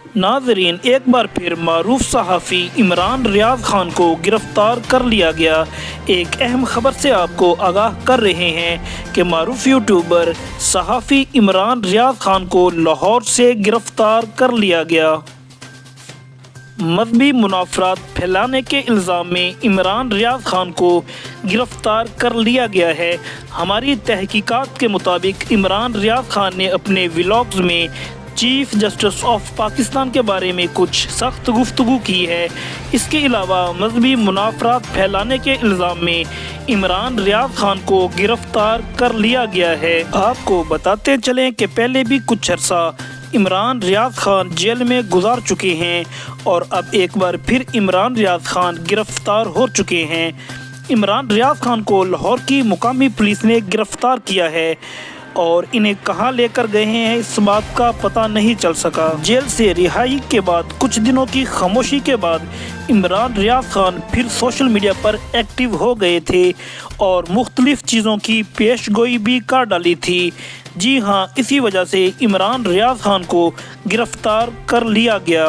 ناظرین، ایک بار پھر معروف صحافی عمران ریاض خان کو گرفتار کر لیا گیا۔ ایک اہم خبر سے آپ کو آگاہ کر رہے ہیں کہ معروف یوٹیوبر صحافی عمران ریاض خان کو لاہور سے گرفتار کر لیا گیا۔ مذہبی منافرات پھیلانے کے الزام میں عمران ریاض خان کو گرفتار کر لیا گیا ہے۔ ہماری تحقیقات کے مطابق عمران ریاض خان نے اپنے ولاگز میں چیف جسٹس آف پاکستان کے بارے میں کچھ سخت گفتگو کی ہے۔ اس کے علاوہ مذہبی منافرات پھیلانے کے الزام میں عمران ریاض خان کو گرفتار کر لیا گیا ہے۔ آپ کو بتاتے چلیں کہ پہلے بھی کچھ عرصہ عمران ریاض خان جیل میں گزار چکے ہیں اور اب ایک بار پھر عمران ریاض خان گرفتار ہو چکے ہیں۔ عمران ریاض خان کو لاہور کی مقامی پولیس نے گرفتار کیا ہے اور انہیں کہاں لے کر گئے ہیں اس بات کا پتہ نہیں چل سکا۔ جیل سے رہائی کے بعد کچھ دنوں کی خاموشی کے بعد عمران ریاض خان پھر سوشل میڈیا پر ایکٹیو ہو گئے تھے اور مختلف چیزوں کی پیش گوئی بھی کر ڈالی تھی۔ جی ہاں، اسی وجہ سے عمران ریاض خان کو گرفتار کر لیا گیا۔